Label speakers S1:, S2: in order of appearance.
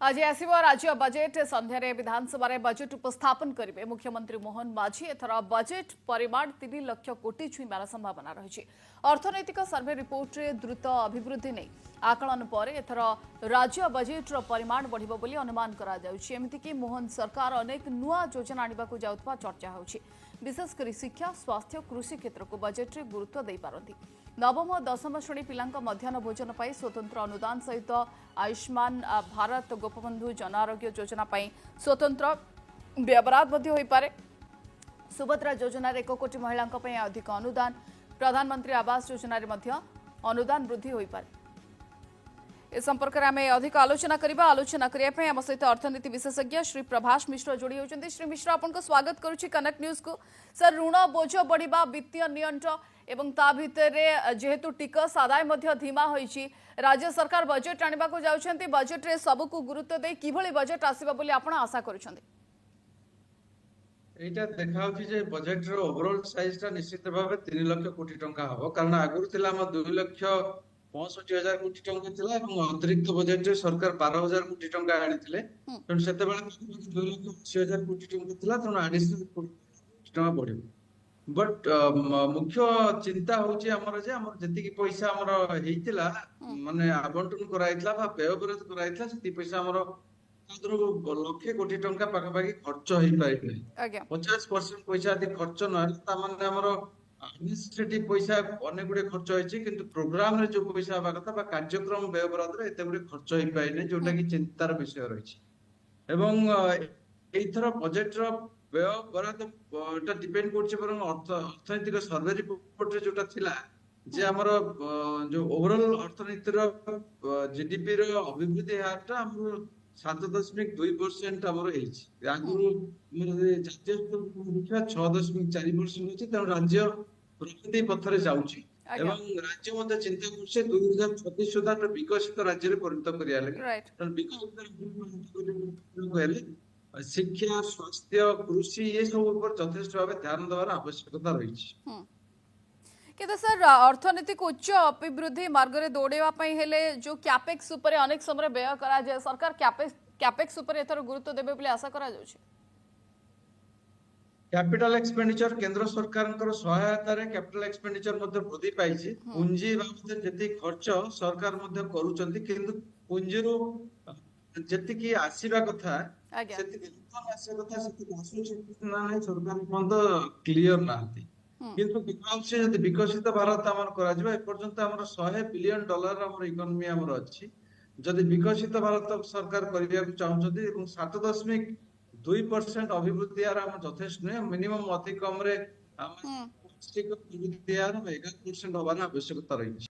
S1: आज आसव राज्य बजेट संध्यारे विधानसभा बजेट उपस्थापन करेंगे मुख्यमंत्री मोहन माझी। एथर बजेट परिमाण 3 लाख कोटी छुईबार संभावना रही। अर्थनैतिक सर्वे रिपोर्ट रे द्रुत अभिवृद्धि नहीं आकलन पर एथर राज्य बजेट परिमाण बढ़िबो बोली अनुमान करा जाउछि। एमितिकि मोहन सरकार अनेक नुआ योजना आनिबाकू जाउतबा चर्चा होछि। विशेषकर शिक्षा स्वास्थ्य कृषि क्षेत्र को बजेट रे गुरुत्व दे पारंती। नवम और दशम श्रेणी पिलांक मध्याह्न भोजन पर स्वतंत्र अनुदान सहित आयुष्मान भारत गोपबंधु जन आरोग्य योजना पर स्वतंत्र व्यवहार हो पारे। सुभद्रा योजन 1 कोटी महिला अधिक अनुदान प्रधानमंत्री आवास योजन अनुदान वृद्धि हो पारे। इस संपर्क में आम अधिक आलोचना करने आम सहित अर्थनीति विशेषज्ञ श्री प्रभाष मिश्र जोड़ी होती। श्री मिश्र आपको स्वागत करुच्ची कनेक्ट न्यूज को। सर ऋण बोझ बढ़िबा वित्तीय नियंत्रण एवं ता भितरे जेहेतु टिकस आदाय धीमा होईची राज्य सरकार बजेट आनिबा को जाउछंती। बजेट रे सबको गुरुत्व दे किभली बजेट आसीबा बोली आपण आशा करूछंती।
S2: एटा देखाउछि जे बजेट रो ओवरऑल साइज ता निश्चित भाबे 3 लाख कोटी टंका हबो कारण आगुर थिला हम 2 लाख 65,000 कोटी टंका थिला एवं अतिरिक्त बजेट रे सरकार 12,000 कोटी टंका आनिथिले तन सेते बेला 2 लाख 80,000 कोटी टंका थिला तन एडिशनल कोटी टंका बढ़िबो। बट मुख्य चिंता होची हमर जे हमर जति की पैसा हमर हेइतिला माने आवंटन कराइतला बा व्ययबराद कराइतला सेति पैसा हमर लक्षे कोटी टंका पाखापाखि खर्च हो पारे 50% पैसा यदि खर्च ना माने हमर एडमिनिस्ट्रेटिव पैसा अनेक गुडे खर्च होइछि किंतु प्रोग्राम रे जो पैसा आबा कथा बा कार्यक्रम व्ययबराद रे एते गुडे खर्च हो पाइने जोटा की चिंतार विषय रहिछि। एवं एथर बजेट रो व्ययबराद एटा डिपेंड करछि पर अर्थनैतिक सर्वे रिपोर्ट रे जोटा थिला जे हमर जो ओवरऑल अर्थनीति रो जीडीपी रो अभिवृद्धि हारटा हमर 7.2% हमर हेछि। आगुरु हमर जातीय देखिबा 6.4% होछि त राज्य प्रगति पथरे जाउछि एवं राज्य मध्ये चिंता करछे 2036 सुधा विकसित राज्य रे परिणत करिया लागि त विकसित शिक्षा स्वास्थ्य कृषि ये सब ऊपर यथेष्ट भाव ध्यान देवार आवश्यकता रही।
S1: किंतु सर अर्थनीतिक उच्च अभिवृद्धि मार्ग रे दौड़ेवा पई हेले जो कैपेक्स ऊपर अनेक समय व्यय करा जाय सरकार कैपेक्स ऊपर एथर गुरुत्व देबे बोली आशा करा जाउछि।
S2: कैपिटल एक्सपेंडिचर केंद्र सरकार सहायता रे कैपिटल एक्सपेंडिचर मध्ये वृद्धि पाइछि। पूंजी बाबद जति खर्च सरकार मध्ये करूचंती किंतु पूंजी रो जति की आसीबा कथा सेति आसीबा कथा सेति आसुछि ना नै सरकार मध्ये क्लियर नांती किंतु विकसित भारत आमर करा जिबा एपर्यंत हमर $100 बिलियन हमर इकोनॉमी हमर अछि। जदि विकसित भारत सरकार करिया को चाहउछथि एवं 7.2% अभिवृद्धि आर हम यथेष्ट नै मिनिमम अति कम रे हम 11% होबार आवश्यकता रही।